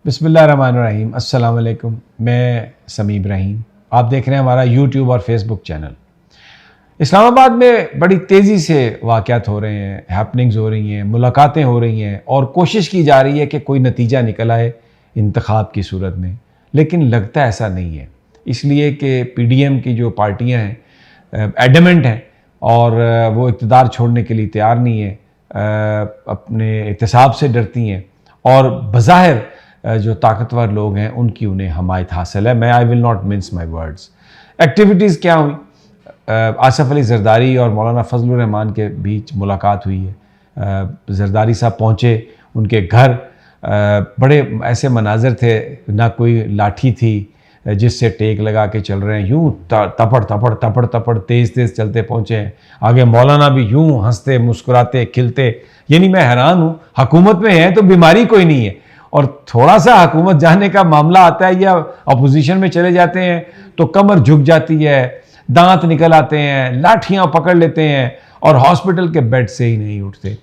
बिस्मिल्लाहिर्रहमानिर्रहीम। अस्सलाम वालेकुम। मैं समी इब्राहिम, आप देख रहे हैं हमारा यूट्यूब और फेसबुक चैनल। इस्लामाबाद में बड़ी तेज़ी से वाक़यात हो रहे हैं, हैपनिंग्स हो रही हैं, मुलाकातें हो रही हैं और कोशिश की जा रही है कि कोई नतीजा निकल आए इंतखाब की सूरत में, लेकिन लगता ऐसा नहीं है। इसलिए कि पीडीएम की जो पार्टियां हैं एडमेंट हैं और वो इक़्तिदार छोड़ने के लिए तैयार नहीं है, अपने एहतसाब से डरती हैं और बज़ाहिर जो ताकतवर लोग हैं उनकी उन्हें हमायत हासिल है। I will not mince my words. Activities क्या हुई? आसिफ अली जरदारी और मौलाना फजलुर रहमान के बीच मुलाकात हुई है। जरदारी साहब पहुँचे उनके घर, बड़े ऐसे मनाजर थे, ना कोई लाठी थी जिससे टेक लगा के चल रहे हैं, यूं तपड़ तपड़ तपड़ तपड़ तेज़ तेज़ चलते पहुँचे हैं। आगे मौलाना भी यूं हंसते मुस्कुराते खिलते। यानी मैं हैरान हूँ, हुकूमत में है तो बीमारी कोई नहीं है, और थोड़ा सा हुकूमत जाने का मामला आता है या अपोजिशन में चले जाते हैं तो कमर झुक जाती है, दांत निकल आते हैं, लाठियाँ पकड़ लेते हैं और हॉस्पिटल के बेड से ही नहीं उठते।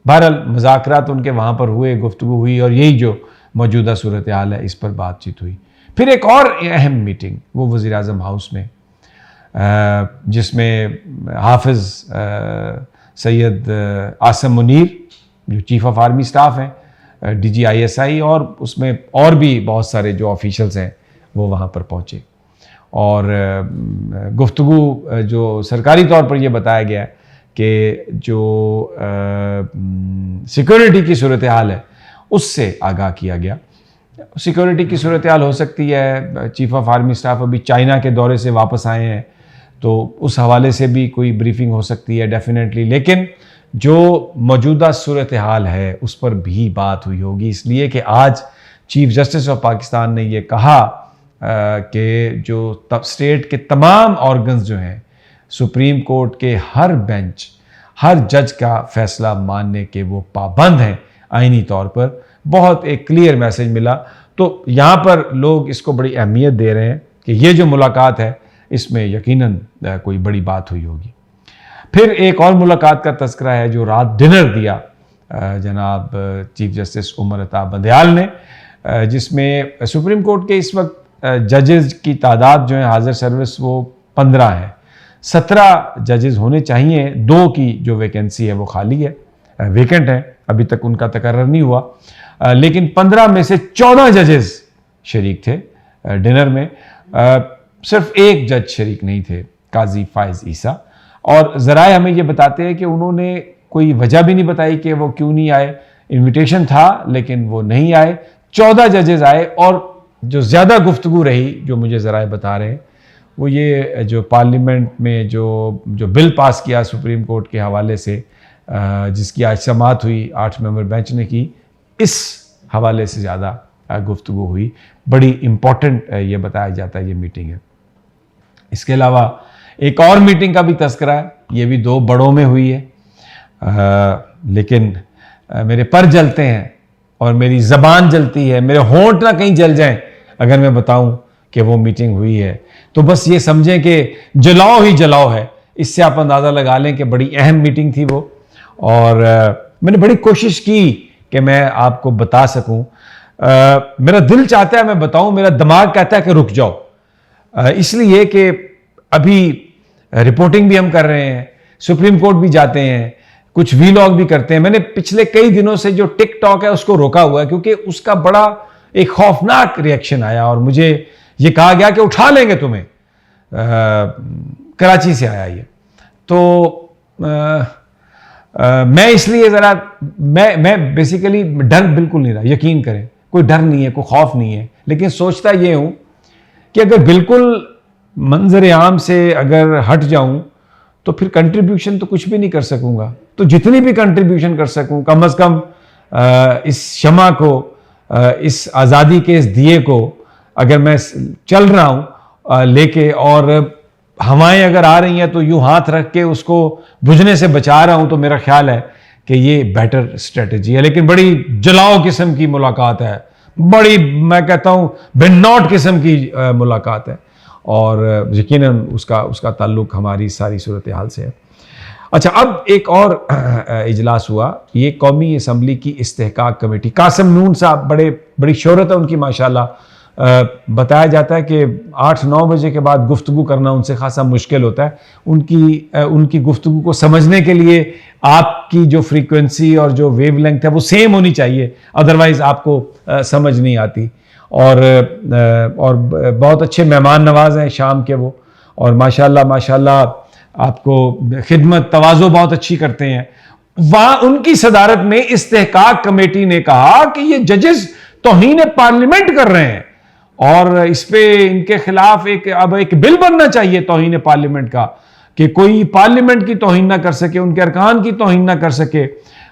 बहरहाल मुज़ाकरात उनके वहाँ पर हुए, गुफ्तगू हुई और यही जो मौजूदा सूरत हाल है इस पर बातचीत हुई। फिर एक और अहम मीटिंग वो वज़ीर आज़म हाउस में, जिसमें हाफिज़ सैयद आसिम मुनीर जो चीफ़ ऑफ आर्मी स्टाफ हैं, DGISI, और उसमें और भी बहुत सारे जो ऑफिशल्स हैं वो वहाँ पर पहुँचे और गुफ्तगू जो सरकारी तौर पर ये बताया गया कि जो सिक्योरिटी की सूरत हाल है उससे आगाह किया गया। सिक्योरिटी की सूरत हाल हो सकती है, चीफ़ ऑफ आर्मी स्टाफ अभी चाइना के दौरे से वापस आए हैं तो उस हवाले से भी कोई ब्रीफिंग हो सकती है डेफिनेटली, लेकिन जो मौजूदा सूरत हाल है उस पर भी बात हुई होगी, इसलिए कि आज चीफ जस्टिस ऑफ पाकिस्तान ने ये कहा कि जो स्टेट के तमाम ऑर्गन्स जो हैं, सुप्रीम कोर्ट के हर बेंच, हर जज का फैसला मानने के वो पाबंद हैं आईनी तौर पर। बहुत एक क्लियर मैसेज मिला, तो यहाँ पर लोग इसको बड़ी अहमियत दे रहे हैं कि ये जो मुलाकात है इसमें यकीनन कोई बड़ी बात हुई होगी। फिर एक और मुलाकात का तस्करा है जो रात डिनर दिया जनाब चीफ जस्टिस उमर अता बंदयाल ने, जिसमें सुप्रीम कोर्ट के इस वक्त जजेस की तादाद जो है हाजिर सर्विस वो 15 है। 17 जजेस होने चाहिए, 2 की जो वैकेंसी है वो खाली है, वेकेंट है, अभी तक उनका तकर्रर नहीं हुआ, लेकिन 15 में से 14 जजेस शरीक थे डिनर में। सिर्फ एक जज शरीक नहीं थे, काजी फाइज ईसा, और ज़राए हमें ये बताते हैं कि उन्होंने कोई वजह भी नहीं बताई कि वो क्यों नहीं आए। इनविटेशन था लेकिन वो नहीं आए। 14 जजेस आए और जो ज़्यादा गुफ्तगू रही, जो मुझे ज़राए बता रहे हैं, वो ये जो पार्लियामेंट में जो बिल पास किया सुप्रीम कोर्ट के हवाले से, जिसकी आज समाअत हुई 8 मेंबर बेंच ने की, इस हवाले से ज़्यादा गुफ्तगू हुई। बड़ी इम्पॉर्टेंट ये बताया जाता है ये मीटिंग है। इसके अलावा एक और मीटिंग का भी तस्करा है, ये भी 2 बड़ों में हुई है, लेकिन मेरे पर जलते हैं और मेरी ज़बान जलती है, मेरे होंठ ना कहीं जल जाएं अगर मैं बताऊं कि वो मीटिंग हुई है, तो बस ये समझें कि जलाओ ही जलाओ है। इससे आप अंदाज़ा लगा लें कि बड़ी अहम मीटिंग थी वो, और मैंने बड़ी कोशिश की कि मैं आपको बता सकूं। मेरा दिल चाहता है मैं बताऊं, मेरा दिमाग कहता है कि रुक जाओ, इसलिए कि अभी रिपोर्टिंग भी हम कर रहे हैं, सुप्रीम कोर्ट भी जाते हैं, कुछ वीलॉग भी करते हैं। मैंने पिछले कई दिनों से जो टिकटॉक है उसको रोका हुआ है क्योंकि उसका बड़ा एक खौफनाक रिएक्शन आया और मुझे ये कहा गया कि उठा लेंगे तुम्हें। कराची से आया ये, तो मैं इसलिए ज़रा मैं बेसिकली डर बिल्कुल नहीं रहा, यकीन करें, कोई डर नहीं है, कोई खौफ नहीं है, लेकिन सोचता ये हूं कि अगर बिल्कुल मंजर आम से अगर हट जाऊं तो फिर कंट्रीब्यूशन तो कुछ भी नहीं कर सकूंगा। तो जितनी भी कंट्रीब्यूशन कर सकूं, कम से कम इस शमा को, इस आज़ादी के इस दिए को अगर मैं चल रहा हूं लेके, और हवाएं अगर आ रही हैं तो यूं हाथ रख के उसको बुझने से बचा रहा हूं, तो मेरा ख्याल है कि ये बेटर स्ट्रेटजी है। लेकिन बड़ी जलाओ किस्म की मुलाकात है, बड़ी मैं कहता हूं बेनौट किस्म की मुलाकात है, और यकीनन उसका ताल्लुक हमारी सारी सूरत हाल से है। अच्छा, अब एक और इजलास हुआ, ये कौमी असम्बली की इस्तेहकाक कमेटी। कासिम नून साहब, बड़ी शोहरत है उनकी माशाल्लाह। बताया जाता है कि 8-9 बजे के बाद गुफ्तगू करना उनसे खासा मुश्किल होता है। उनकी गुफ्तगू को समझने के लिए आपकी जो फ्रीक्वेंसी और जो वेवलेंथ है वो सेम होनी चाहिए, अदरवाइज आपको समझ नहीं आती। और बहुत अच्छे मेहमान नवाज हैं शाम के वो, और माशाल्लाह आपको खिदमत तवाज़ो बहुत अच्छी करते हैं। वहां उनकी सदारत में इस्तेहकाक कमेटी ने कहा कि ये जजेस तौहीन पार्लियामेंट कर रहे हैं और इस पे इनके खिलाफ अब एक बिल बनना चाहिए तौहीन पार्लियामेंट का, कि कोई पार्लियामेंट की तौहीन ना कर सके, उनके अरकान की तौहीन ना कर सके।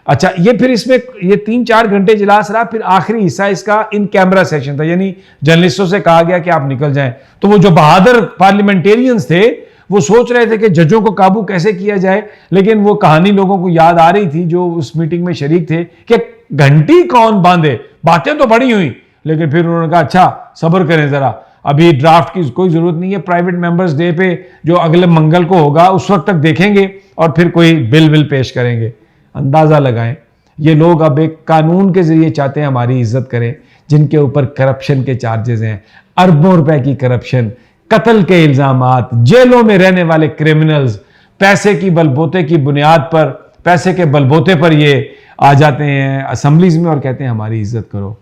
अच्छा, ये फिर इसमें ये 3-4 घंटे इजलास रहा। फिर आखिरी हिस्सा इसका इन कैमरा सेशन था, यानी जर्नलिस्टों से कहा गया कि आप निकल जाएं। तो वो जो बहादुर पार्लियामेंटेरियंस थे वो सोच रहे थे कि जजों को काबू कैसे किया जाए, लेकिन वो कहानी लोगों को याद आ रही थी जो उस मीटिंग में शरीक थे कि घंटी कौन बांधे, बातें तो बड़ी हुई, लेकिन फिर उन्होंने कहा अच्छा सब्र करें जरा, अभी ड्राफ्ट की कोई जरूरत नहीं है, प्राइवेट मेंबर्स डे पे जो अगले मंगल को होगा उस वक्त तक देखेंगे और फिर कोई बिल पेश करेंगे। अंदाजा लगाएं, ये लोग अब एक कानून के जरिए चाहते हैं हमारी इज्जत करें, जिनके ऊपर करप्शन के चार्जेस हैं, अरबों रुपए की करप्शन, कत्ल के इल्जामात, जेलों में रहने वाले क्रिमिनल्स, पैसे की बलबोते की बुनियाद पर, पैसे के बलबोते पर ये आ जाते हैं असम्बलीज में और कहते हैं हमारी इज्जत करो।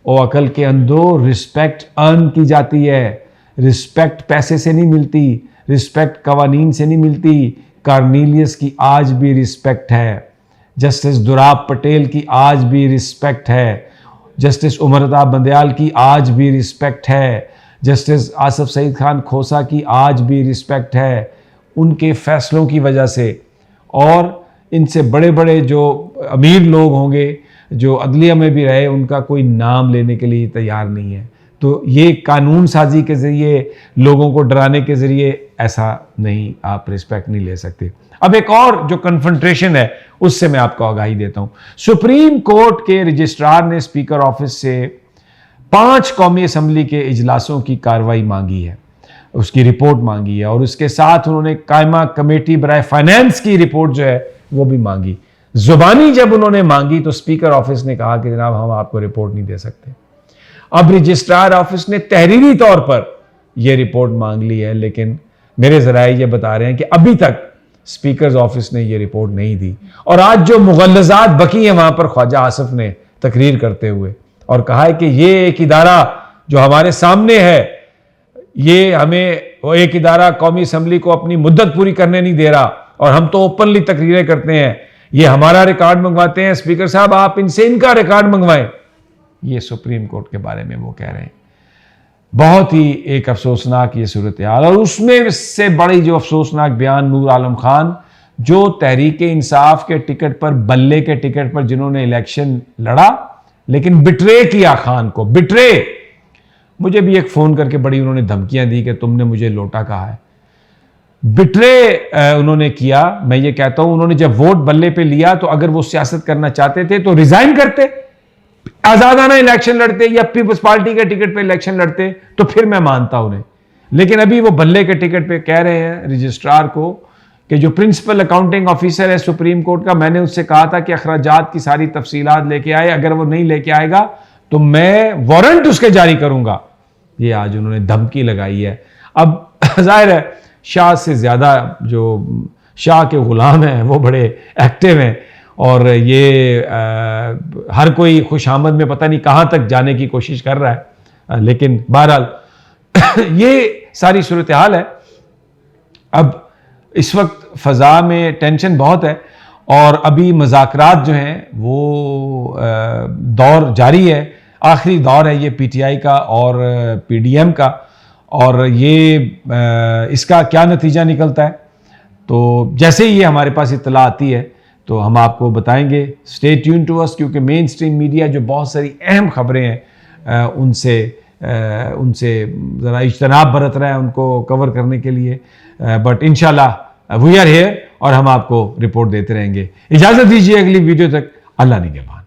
ओ अकल के अंधो, रिस्पेक्ट अर्न की जाती है, रिस्पेक्ट पैसे से नहीं मिलती, रिस्पेक्ट कवानीन से नहीं मिलती। कार्नीलियस की आज भी रिस्पेक्ट है, जस्टिस दुराब पटेल की आज भी रिस्पेक्ट है, जस्टिस उमरता बंदयाल की आज भी रिस्पेक्ट है, जस्टिस आसफ सईद खान खोसा की आज भी रिस्पेक्ट है, उनके फैसलों की वजह से। और इनसे बड़े बड़े जो अमीर लोग होंगे जो अदलिया में भी रहे, उनका कोई नाम लेने के लिए तैयार नहीं है। तो ये कानून साजी के ज़रिए, लोगों को डराने के ज़रिए ऐसा नहीं, आप रिस्पेक्ट नहीं ले सकते। अब एक और जो कन्फ्रंट्रेशन है उससे मैं आपको आगाही देता हूं। सुप्रीम कोर्ट के रजिस्ट्रार ने स्पीकर ऑफिस से 5 कौमी असम्बली के इजलासों की कार्रवाई मांगी है, उसकी रिपोर्ट मांगी है, और उसके साथ उन्होंने कायमा कमेटी बराए फाइनेंस की रिपोर्ट जो है वो भी मांगी। जुबानी जब उन्होंने मांगी तो स्पीकर ऑफिस ने कहा कि जनाब हम आपको रिपोर्ट नहीं दे सकते। अब रजिस्ट्रार ऑफिस ने तहरीरी तौर पर यह रिपोर्ट मांग ली है, लेकिन मेरे जराए ये बता रहे हैं कि अभी तक स्पीकर ऑफिस ने यह रिपोर्ट नहीं दी। और आज जो मुगल्लजात बकी है वहां पर ख्वाजा आसिफ ने तकरीर करते हुए और कहा है कि ये एक इदारा जो हमारे सामने है, ये हमें वो एक इदारा कौमी असम्बली को अपनी मुद्दत पूरी करने नहीं दे रहा, और हम तो ओपनली तकरीरें करते हैं, ये हमारा रिकॉर्ड मंगवाते हैं, स्पीकर साहब आप इनसे इनका रिकॉर्ड मंगवाएं। ये सुप्रीम कोर्ट के बारे में वो कह रहे हैं। बहुत ही एक अफसोसनाक ये सूरत हाल। और उसमें से बड़ी जो अफसोसनाक बयान नूर आलम खान, जो तहरीक इंसाफ के टिकट पर, बल्ले के टिकट पर जिन्होंने इलेक्शन लड़ा लेकिन बिट्रे किया खान को, बिट्रे। मुझे भी एक फोन करके बड़ी उन्होंने धमकियां दी कि तुमने मुझे लोटा कहा है। बिट्रे उन्होंने किया। मैं ये कहता हूं उन्होंने जब वोट बल्ले पे लिया तो अगर वो सियासत करना चाहते थे तो रिजाइन करते, आजादाना इलेक्शन लड़ते या पीपल्स पार्टी के टिकट पे इलेक्शन लड़ते, तो फिर मैं मानता उन्हें। लेकिन अभी वो बल्ले के टिकट पे कह रहे हैं रजिस्ट्रार को कि जो प्रिंसिपल अकाउंटिंग ऑफिसर है सुप्रीम कोर्ट का, मैंने उससे कहा था कि अखराजात की सारी तफसीलात लेके आए, अगर वो नहीं लेके आएगा तो मैं वारंट उसके जारी करूंगा। ये आज उन्होंने धमकी लगाई है। अब जाहिर है शाह से ज्यादा जो शाह के गुलाम हैं वो बड़े एक्टिव हैं, और ये हर कोई खुशामद में पता नहीं कहां तक जाने की कोशिश कर रहा है। लेकिन बहरहाल ये सारी सूरत हाल है। अब इस वक्त फ़ज़ा में टेंशन बहुत है, और अभी मुज़ाकरात जो हैं वो दौर जारी है, आखिरी दौर है ये पीटीआई का और पीडीएम का, और ये इसका क्या नतीजा निकलता है तो जैसे ही ये हमारे पास इत्तला आती है तो हम आपको बताएंगे। स्टे ट्यून टू अस, क्योंकि मेन स्ट्रीम मीडिया जो बहुत सारी अहम खबरें हैं उनसे ज़रा इज्तनाब बरत रहा है उनको कवर करने के लिए। बट इंशाल्लाह वी आर हियर और हम आपको रिपोर्ट देते रहेंगे। इजाज़त दीजिए अगली वीडियो तक। अल्लाह निगहबान।